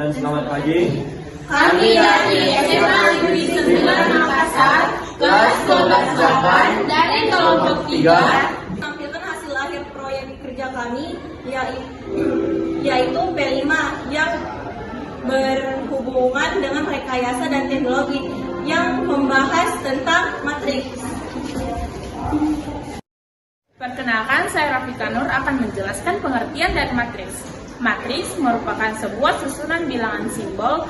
dan selamat pagi. Kami dari SMA Negeri 9 Makassar, kelas 12-8 dari kelompok 3, tampilkan hasil akhir proyek kerja kami, yaitu P5 yang berhubungan dengan rekayasa dan teknologi yang membahas tentang matriks. Perkenalkan, saya Rafika Nur akan menjelaskan pengertian dari matriks. Matriks merupakan sebuah susunan bilangan simbol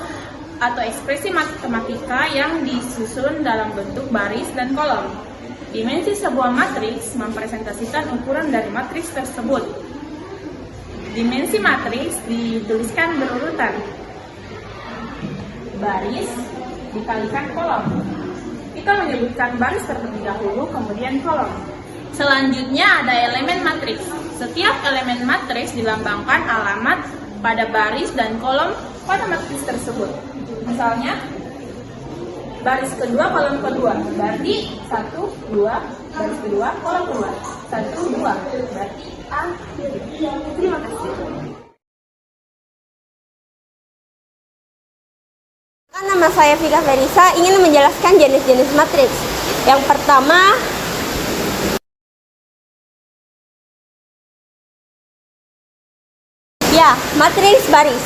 atau ekspresi matematika yang disusun dalam bentuk baris dan kolom. Dimensi sebuah matriks mempresentasikan ukuran dari matriks tersebut. Dimensi matriks dituliskan berurutan. Baris dikalikan kolom. Kita menyebutkan baris terlebih dahulu, kemudian kolom. Selanjutnya ada elemen matriks. Setiap elemen matriks dilambangkan alamat pada baris dan kolom pada matriks tersebut. Misalnya, baris kedua, kolom kedua, berarti 1, 2, baris kedua, kolom kedua, 1, 2, berarti A. Terima kasih. Nama saya Vika Ferisa, ingin menjelaskan jenis-jenis matriks. Yang pertama, matriks baris.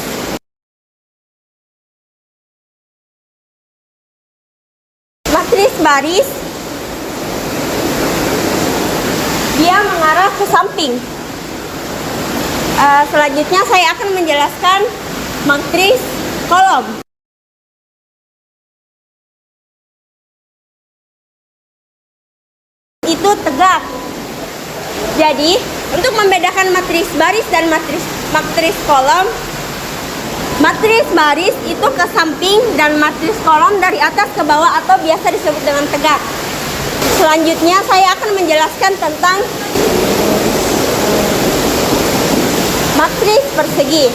Matriks baris, dia mengarah ke samping. Selanjutnya saya akan menjelaskan matriks kolom. Itu tegak. Jadi, untuk membedakan matriks baris dan matriks kolom, matriks baris itu ke samping dan matriks kolom dari atas ke bawah atau biasa disebut dengan tegak. Selanjutnya saya akan menjelaskan tentang matriks persegi.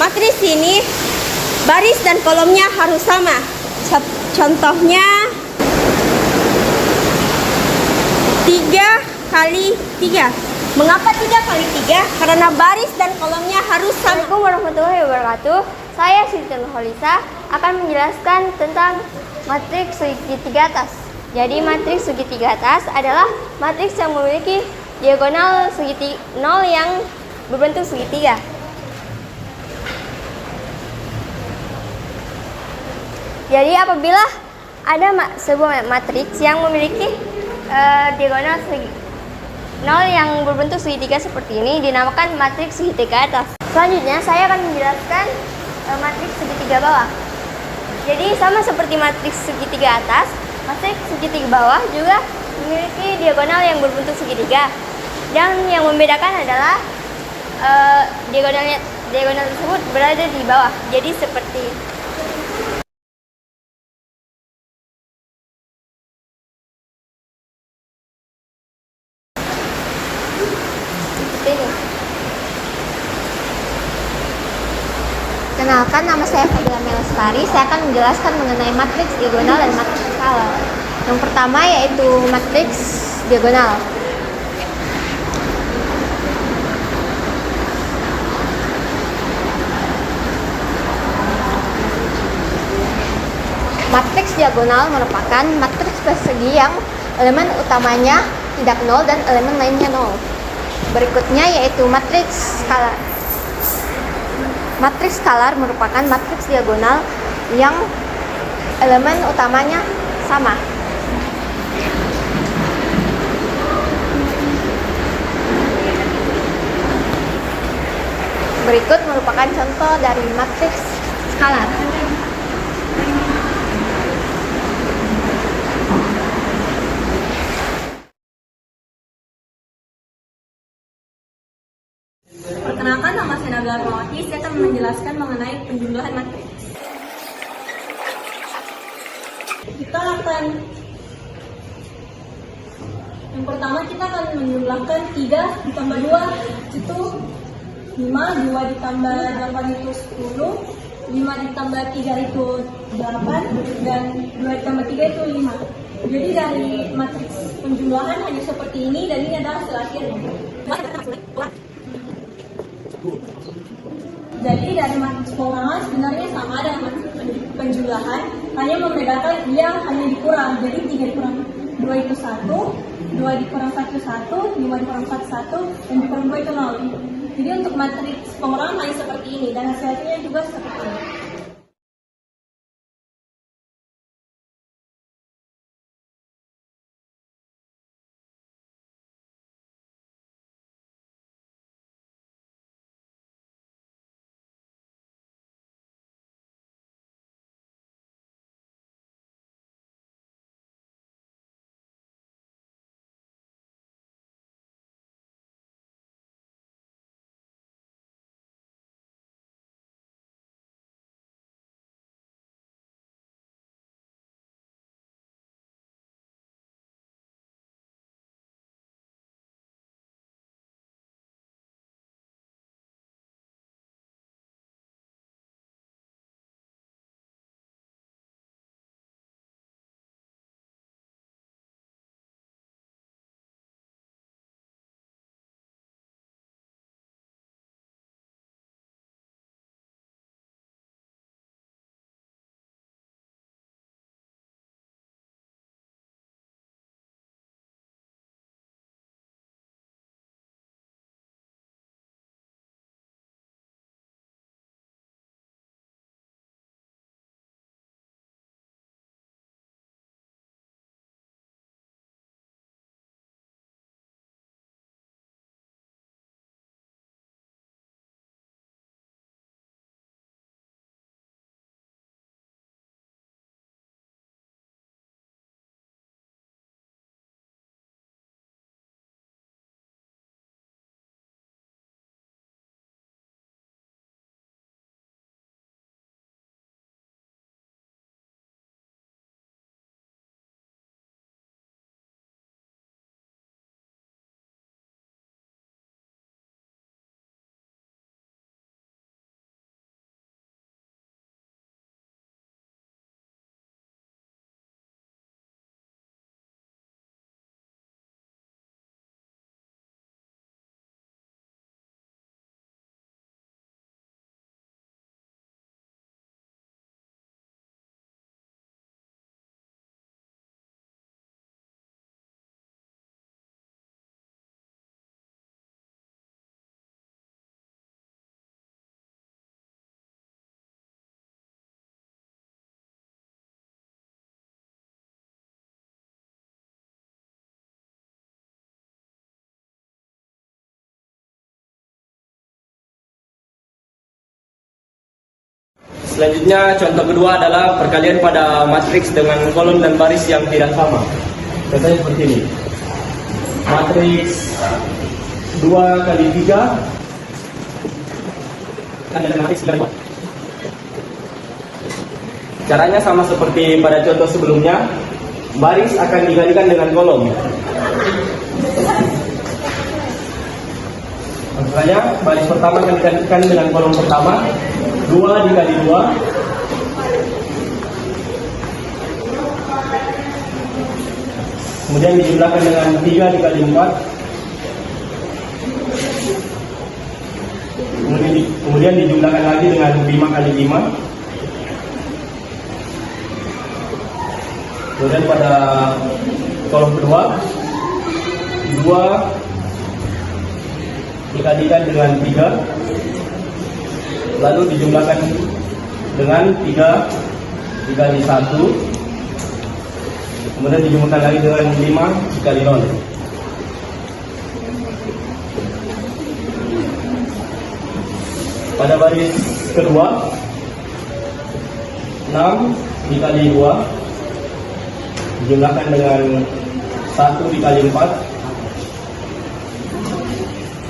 Matriks ini baris dan kolomnya harus sama. Contohnya 3 kali 3. Mengapa 3 kali 3? Karena baris dan kolomnya harus sama. Assalamualaikum warahmatullahi wabarakatuh. Saya Siti Nurholisa akan menjelaskan tentang matriks segitiga atas. Jadi matriks segitiga atas adalah matriks yang memiliki diagonal segitiga 0 yang berbentuk segitiga. Jadi apabila ada sebuah matriks yang memiliki diagonal 0 yang berbentuk segitiga seperti ini dinamakan matriks segitiga atas. Selanjutnya saya akan menjelaskan matriks segitiga bawah. Jadi sama seperti matriks segitiga atas, matriks segitiga bawah juga memiliki diagonal yang berbentuk segitiga. Dan yang membedakan adalah diagonal tersebut berada di bawah. Jadi seperti ini. Kenalkan, nama saya Fadila Melestari. Saya akan menjelaskan mengenai matriks diagonal dan matriks skalar. Yang pertama yaitu matriks diagonal. Matriks diagonal merupakan matriks persegi yang elemen utamanya tidak nol dan elemen lainnya nol. Berikutnya yaitu matriks skalar. Matriks skalar merupakan matriks diagonal yang elemen utamanya sama. Berikut merupakan contoh dari matriks skalar. Perkenalkan, nama saya Nabila Rahmawati. Saya akan menjelaskan mengenai penjumlahan matriks. Yang pertama kita akan menjumlahkan 3 ditambah 2 itu 5, 2 ditambah 8 itu 10, 5 ditambah 3 itu 8, dan 2 ditambah 3 itu 5. Jadi dari matriks penjumlahan hanya seperti ini, dan ini adalah hasil akhirnya. Jadi dari matriks pengurangan sebenarnya sama dengan matriks penjumlahan, hanya membedakan dia hanya dikurang. Jadi 3 dikurang 2 itu 1, 2 dikurang 1 1, 5 dikurang 1 1, dan dikurang 2 itu 0. Jadi untuk matriks pengurangan hanya seperti ini dan hasilnya juga seperti ini. Selanjutnya contoh kedua adalah perkalian pada matriks dengan kolom dan baris yang tidak sama. Contohnya seperti ini. Matriks 2 kali 3 dan matriks 3 kali 2. Caranya sama seperti pada contoh sebelumnya. Baris akan digantikan dengan kolom. Maksudnya baris pertama akan digantikan dengan kolom pertama. 2 dikali 2 kemudian dijumlahkan dengan 3 dikali 4 kemudian dijumlahkan lagi dengan 5 kali 5 kemudian pada kolom kedua 2 dikalikan dengan 3 lalu dijumlahkan dengan 3 dikali 1 kemudian dijumlahkan lagi dengan 5 dikali 0. Pada baris kedua 6 dikali 2 dijumlahkan dengan 1 dikali 4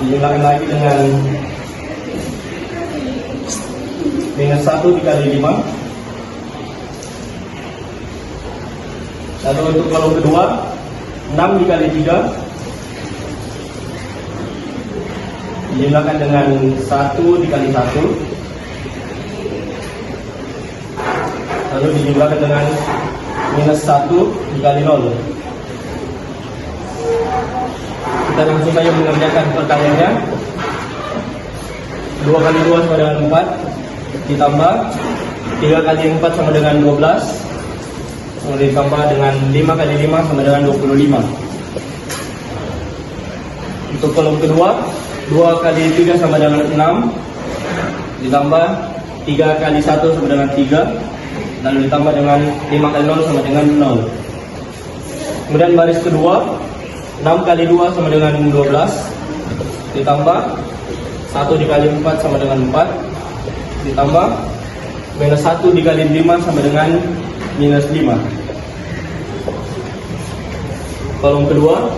dijumlahkan lagi dengan 1 dikali 5. Lalu untuk kolom kedua 6 dikali 3 dijumlahkan dengan 1 dikali 1 lalu dijumlahkan dengan -1 dikali 0. Kita langsung saja mengerjakan perkaliannya. 2 kali 2 sama dengan 4, ditambah 3 kali 4 sama dengan 12, kemudian ditambah dengan 5 kali 5 sama dengan 25. Untuk kolom kedua, 2 kali 3 sama dengan 6, ditambah 3 kali 1 sama dengan 3, lalu ditambah dengan 5 kali 0 sama dengan 0. Kemudian baris kedua, 6 kali 2 sama dengan 12, ditambah 1 dikali 4 sama dengan 4, ditambah minus 1 dikali 5 sama dengan minus 5. Kolom kedua,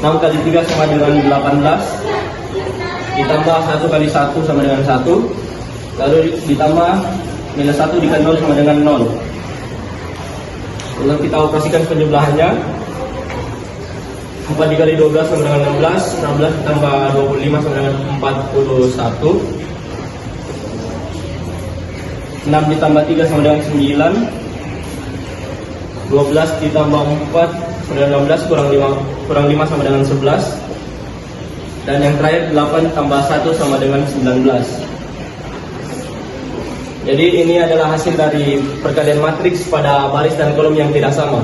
6 kali 3 sama dengan 18, ditambah 1 kali 1 sama dengan 1, lalu ditambah minus 1 dikali 0 sama dengan 0. Lalu kita operasikan penjumlahannya. 4 dikali 12 sama dengan 16, 16 ditambah 25 sama dengan 41, 6 ditambah 3 sama dengan 9, 12 ditambah 4 sama dengan 16, kurang 5 sama dengan 11, dan yang terakhir 8 tambah 1 sama dengan 19. Jadi ini adalah hasil dari perkalian matriks pada baris dan kolom yang tidak sama.